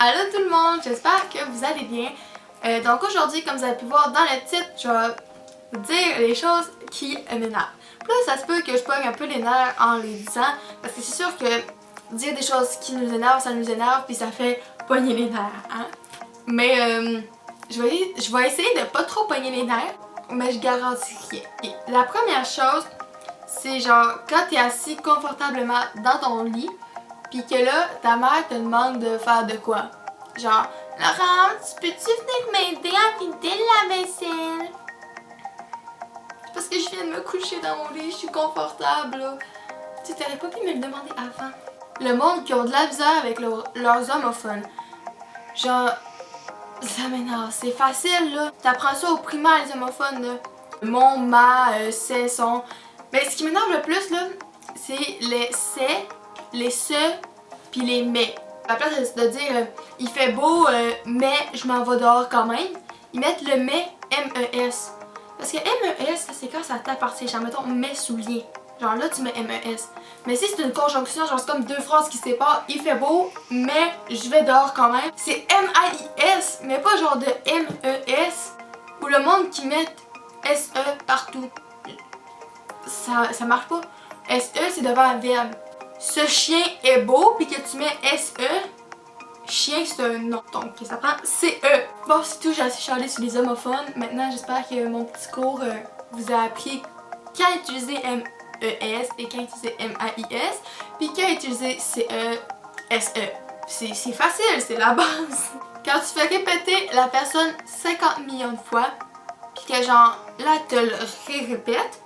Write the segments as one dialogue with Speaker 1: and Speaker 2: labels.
Speaker 1: Allô tout le monde, j'espère que vous allez bien. Donc aujourd'hui, comme vous avez pu voir dans le titre, je vais vous dire les choses qui m'énervent. Puis là, ça se peut que je pogne un peu les nerfs en les disant, parce que c'est sûr que dire des choses qui nous énervent, ça nous énerve, puis ça fait pogner les nerfs, hein. Mais je vais essayer de pas trop pogner les nerfs, mais je garantis rien. Et la première chose, c'est genre quand t'es assis confortablement dans ton lit, pis que là, ta mère te demande de faire de quoi? Genre, Laurence, peux-tu venir m'aider à vider la vaisselle? C'est parce que je viens de me coucher dans mon lit, je suis confortable là. Tu t'aurais pas pu me le demander avant. Le monde qui ont de la misère avec leurs homophones. Genre, ça m'énerve, c'est facile là. T'apprends ça au primaire les homophones là. Mon, ma, c'est, son. Mais ce qui m'énerve le plus là, c'est les c'est, les se, puis les mais. À la place de dire il fait beau, mais je m'en vais dehors quand même, ils mettent le mais M-E-S. Parce que M-E-S, c'est quand ça t'appartient. Genre, mettons, mes souliers. Genre là, tu mets M-E-S. Mais si c'est une conjonction, genre c'est comme deux phrases qui se séparent, il fait beau, mais je vais dehors quand même. C'est M-A-I-S, mais pas genre de M-E-S, ou le monde qui met S-E partout. Ça marche pas. S-E, c'est devant un verbe. Ce chien est beau, puis que tu mets S-E, chien c'est un nom. Donc ça prend C-E. Bon, c'est tout, j'ai assez charlé sur les homophones. Maintenant, j'espère que mon petit cours vous a appris quand utiliser M-E-S et quand utiliser M-A-I-S, puis quand utiliser C-E, S-E. C'est facile, c'est la base. Quand tu fais répéter la personne 50 millions de fois, puis que genre, là, te le répète,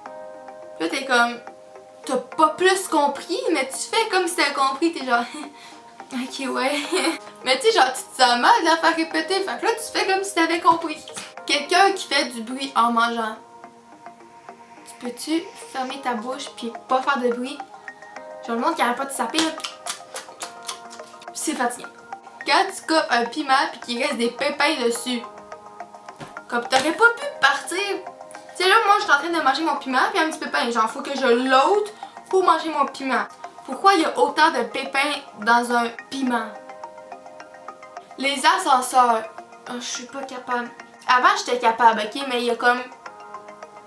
Speaker 1: là, t'es comme... T'as pas plus compris, mais tu fais comme si t'as compris, t'es genre ok ouais. Mais tu sais, genre tu te sens mal de la faire répéter, fait que là tu fais comme si t'avais compris. Quelqu'un qui fait du bruit en mangeant. Tu peux-tu fermer ta bouche puis pas faire de bruit? Genre le monde qui arrête pas de saper là. C'est fatigant. Quand tu coupes un piment puis qu'il reste des pépins dessus. Comme t'aurais pas pu partir. Tu sais là, moi je suis en train de manger mon piment puis un petit pépin. Genre faut que je l'ôte pour manger mon piment. Pourquoi il y a autant de pépins dans un piment? Les ascenseurs. Oh, je suis pas capable. Avant j'étais capable, ok? Mais il y a comme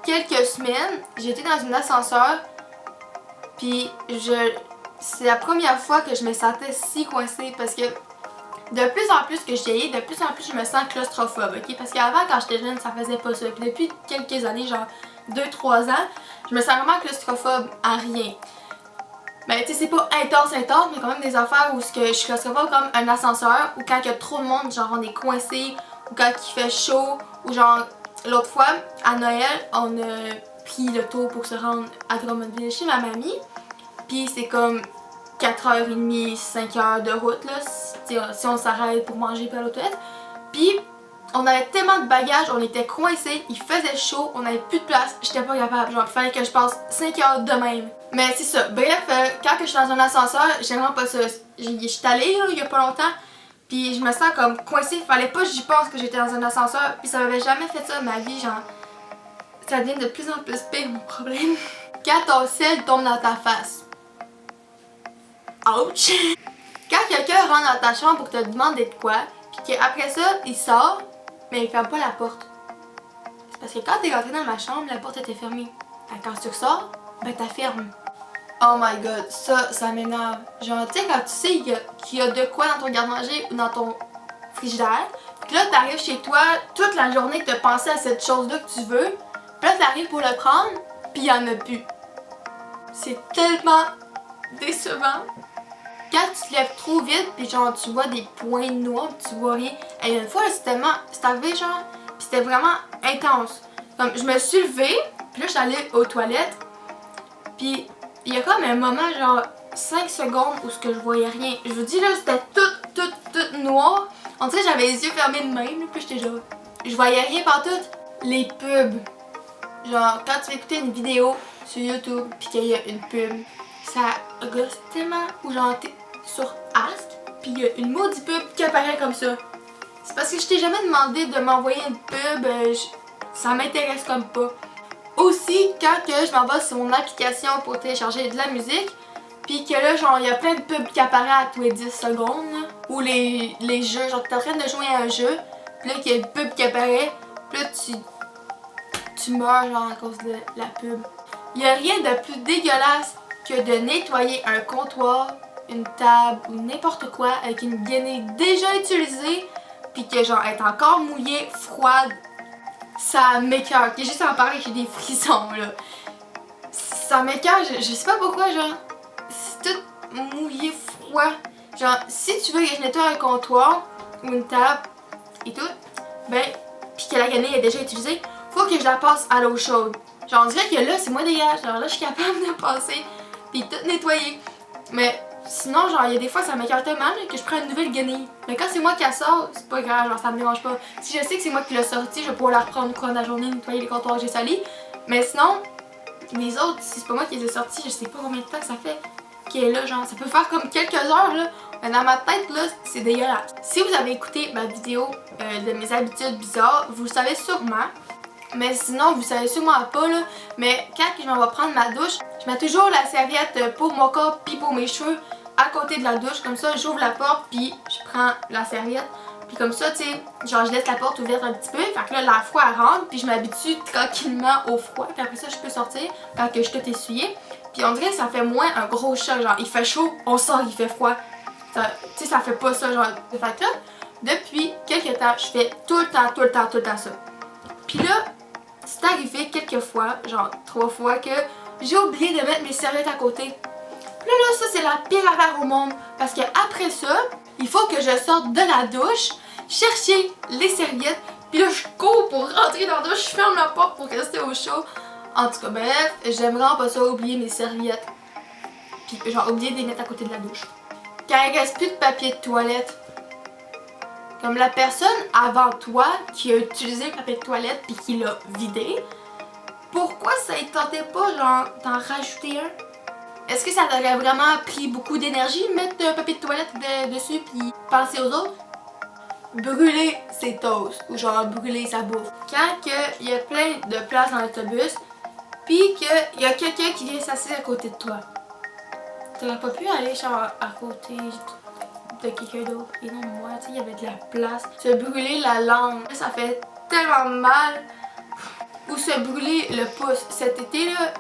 Speaker 1: quelques semaines, j'étais dans un ascenseur. Puis c'est la première fois que je me sentais si coincée parce que de plus en plus que je vieillis, de plus en plus je me sens claustrophobe, ok? Parce qu'avant, quand j'étais jeune, ça faisait pas ça. Puis depuis quelques années, genre 2-3 ans, je me sens vraiment claustrophobe à rien. Ben, tu sais, c'est pas intense, mais quand même des affaires où je suis claustrophobe comme un ascenseur, ou quand il y a trop de monde, genre on est coincé, ou quand il fait chaud, ou genre l'autre fois, à Noël, on a pris le tour pour se rendre à Drummondville chez ma mamie. Puis c'est comme 4h30, 5h de route là, si on s'arrête pour manger puis aller aux toilettes. Puis on avait tellement de bagages, on était coincés, il faisait chaud, on avait plus de place, j'étais pas capable, genre il fallait que je passe 5 heures de même. Mais c'est ça, bref, quand je suis dans un ascenseur, j'aime vraiment pas ça. Je suis allée là, il y a pas longtemps, puis je me sens comme coincée, fallait pas que j'y pense que j'étais dans un ascenseur, puis ça m'avait jamais fait ça de ma vie, genre ça devient de plus en plus pire mon problème. Quand ton sel tombe dans ta face. Ouch! Quand quelqu'un rentre dans ta chambre pour te demander de quoi, puis qu'après ça, il sort, mais il ferme pas la porte. C'est parce que quand t'es rentré dans ma chambre, la porte était fermée. Quand tu ressors, ben t'as ferme. Oh my god, ça m'énerve. Genre, tu sais, quand tu sais qu'il y a de quoi dans ton garde-manger ou dans ton frigidaire, puis là t'arrives chez toi, toute la journée que t'as pensé à cette chose-là que tu veux, puis là t'arrives pour le prendre, puis il y en a plus. C'est tellement décevant. Quand tu te lèves trop vite, puis genre tu vois des points noirs, pis tu vois rien. Et une fois, c'est arrivé genre, pis c'était vraiment intense. Comme je me suis levée, puis là je suis allée aux toilettes, puis il y a comme un moment genre 5 secondes où ce que je voyais rien. Je vous dis là, c'était tout noir. On dirait que j'avais les yeux fermés de même, puis j'étais genre, je voyais rien partout. Les pubs. Genre quand tu vas écouter une vidéo sur YouTube, puis qu'il y a une pub, ça gosse tellement. Ou genre t'es sur Ask, puis il y a une maudite pub qui apparaît comme ça. C'est parce que je t'ai jamais demandé de m'envoyer une pub, ça m'intéresse comme pas. Aussi, quand que je m'en vais sur mon application pour télécharger de la musique, puis que là, genre, il y a plein de pubs qui apparaissent à tous les 10 secondes, là. Ou les jeux, genre t'es en train de jouer à un jeu, puis là qu'il y a une pub qui apparaît, puis là tu meurs genre à cause de la pub. Il n'y a rien de plus dégueulasse que de nettoyer un comptoir, une table ou n'importe quoi avec une guenille déjà utilisée, puis que genre elle est encore mouillée, froide. Ça m'écoeure. Juste en parler, j'ai des frissons là. Ça m'écoeure, je sais pas pourquoi, genre, c'est tout mouillé, froid. Genre, si tu veux que je nettoie un comptoir ou une table et tout, ben, pis que la guenille est déjà utilisée, faut que je la passe à l'eau chaude. Genre, on dirait que là, c'est moins dégueulasse. Genre, là, je suis capable de passer pis tout nettoyer. Mais sinon, genre, il y a des fois, ça m'écoeure tellement là, que je prends une nouvelle guenille. Mais quand c'est moi qui la sors, c'est pas grave, genre, ça me dérange pas. Si je sais que c'est moi qui l'ai sorti, je vais pouvoir la reprendre au cours de la journée, nettoyer les comptoirs que j'ai salis. Mais sinon, les autres, si c'est pas moi qui les ai sortis, je sais pas combien de temps que ça fait qu'elle est là, genre, ça peut faire comme quelques heures là. Mais dans ma tête là, c'est dégueulasse. Si vous avez écouté ma vidéo de mes habitudes bizarres, vous le savez sûrement. Mais sinon, vous savez sûrement pas là. Mais quand je m'en vais prendre ma douche, je mets toujours la serviette pour mon corps puis pour mes cheveux à côté de la douche. Comme ça, j'ouvre la porte puis je prends la serviette. Puis comme ça, tu sais, genre je laisse la porte ouverte un petit peu. Fait que là, l'air froid elle rentre. Puis je m'habitue tranquillement au froid. Puis après ça, je peux sortir quand que je suis tout essuyée. Puis on dirait que ça fait moins un gros choc. Genre, il fait chaud, on sort, il fait froid. Tu sais, ça fait pas ça. Genre, fait que là, depuis quelques temps, je fais tout le temps ça. Puis là, c'est arrivé quelques fois, genre 3 fois, que j'ai oublié de mettre mes serviettes à côté. Puis là, ça, c'est la pire affaire au monde. Parce que après ça, il faut que je sorte de la douche, chercher les serviettes, puis là je cours pour rentrer dans la douche, je ferme la porte pour rester au chaud. En tout cas, bref, j'aime vraiment pas ça, oublier mes serviettes. Puis genre oublier de les mettre à côté de la douche. Quand il reste plus de papier de toilette, comme la personne avant toi qui a utilisé le papier de toilette puis qui l'a vidé, pourquoi ça ne tentait pas genre d'en rajouter un? Est-ce que ça t'aurait vraiment pris beaucoup d'énergie de mettre un papier de toilette dessus puis penser aux autres? Brûler ses toasts ou genre brûler sa bouffe. Quand il y a plein de places dans l'autobus puis qu'il y a quelqu'un qui vient s'asseoir à côté de toi. T'aurais pas pu aller genre à côté de quelqu'un d'autre. Et non, moi, tu sais, il y avait de la place. Se brûler la langue, ça fait tellement mal. Ou se brûler le pouce. Cet été là,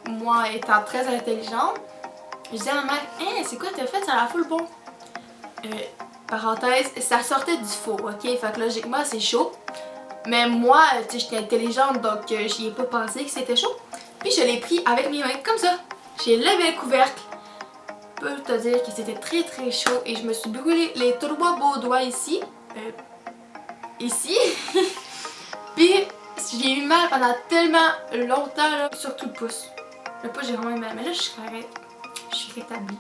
Speaker 1: moi étant très intelligente, je disais à ma mère, hein, c'est quoi t'as fait, ça a la full bon. Parenthèse, ça sortait du four, ok? Fait que logiquement c'est chaud. Mais moi, tu sais, j'étais intelligente donc j'y ai pas pensé que c'était chaud. Puis je l'ai pris avec mes mains, comme ça. J'ai levé le couvercle. Je peux te dire que c'était très chaud et je me suis brûlé les 3 beaux doigts ici. Ici. Puis j'ai eu mal pendant tellement longtemps, là, surtout le pouce. Le pouce, j'ai vraiment eu mal. Mais là, je suis correcte. Je suis rétablie.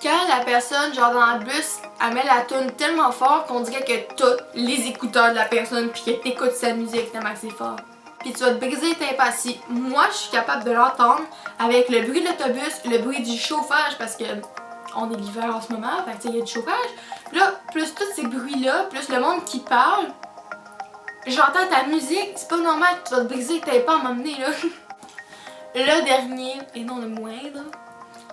Speaker 1: Quand la personne, genre dans le bus, elle met la toune tellement fort qu'on dirait que tous les écouteurs de la personne puis qu'elle t'écoute sa musique tellement que c'est fort. Puis tu vas te briser les tympans. Si moi, je suis capable de l'entendre avec le bruit de l'autobus, le bruit du chauffage parce que on est l'hiver en ce moment, fait que il y a du chauffage. Puis là, plus tous ces bruits-là, plus le monde qui parle, j'entends ta musique, c'est pas normal que tu vas te briser les tympans à m'emmener là. Le dernier, et non le moindre,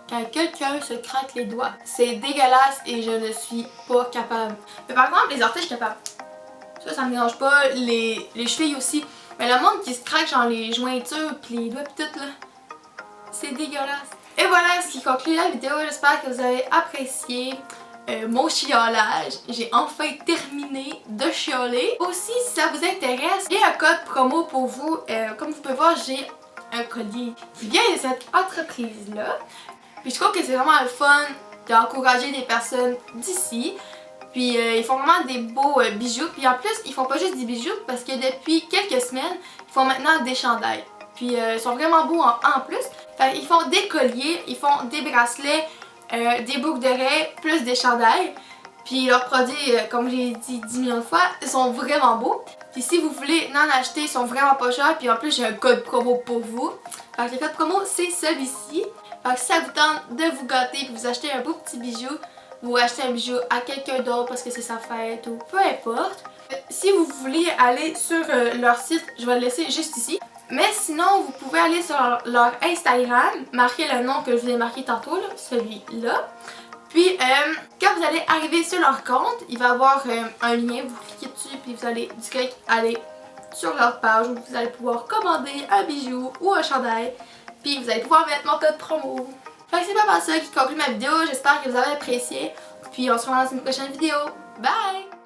Speaker 1: quand quelqu'un se craque les doigts. C'est dégueulasse et je ne suis pas capable. Mais par exemple, les orteils, je suis capable. Ça me dérange pas. Les chevilles aussi. Mais le monde qui se craque genre les jointures pis les doigts pis tout là, c'est dégueulasse. Et voilà ce qui conclut la vidéo. J'espère que vous avez apprécié mon chiolage. J'ai enfin terminé de chioler. Aussi, si ça vous intéresse, j'ai un code promo pour vous. Comme vous pouvez voir, j'ai un collier qui vient de cette entreprise-là. Puis je trouve que c'est vraiment le fun d'encourager des personnes d'ici. Puis ils font vraiment des beaux bijoux. Puis en plus, ils font pas juste des bijoux parce que depuis quelques semaines, ils font maintenant des chandails. Puis ils sont vraiment beaux en plus. Fait ils font des colliers, ils font des bracelets, des boucles d'oreilles, plus des chandails. Puis leurs produits, comme j'ai dit 10 millions de fois, ils sont vraiment beaux. Puis si vous voulez en acheter, ils sont vraiment pas chers. Puis en plus, j'ai un code promo pour vous. Fait que le code promo, c'est celui-ci. Fait que si ça vous tente de vous gâter et vous achetez un beau petit bijou, vous achetez un bijou à quelqu'un d'autre parce que c'est sa fête ou peu importe. Si vous voulez aller sur leur site, je vais le laisser juste ici. Mais sinon, vous pouvez aller sur leur Instagram, marquer le nom que je vous ai marqué tantôt, celui-là. Puis quand vous allez arriver sur leur compte, il va y avoir un lien, vous cliquez dessus puis vous allez direct aller sur leur page où vous allez pouvoir commander un bijou ou un chandail. Puis vous allez pouvoir mettre mon code promo. Fait que c'est pas mal ça qui conclut ma vidéo, j'espère que vous avez apprécié. Puis on se revoit dans une prochaine vidéo. Bye!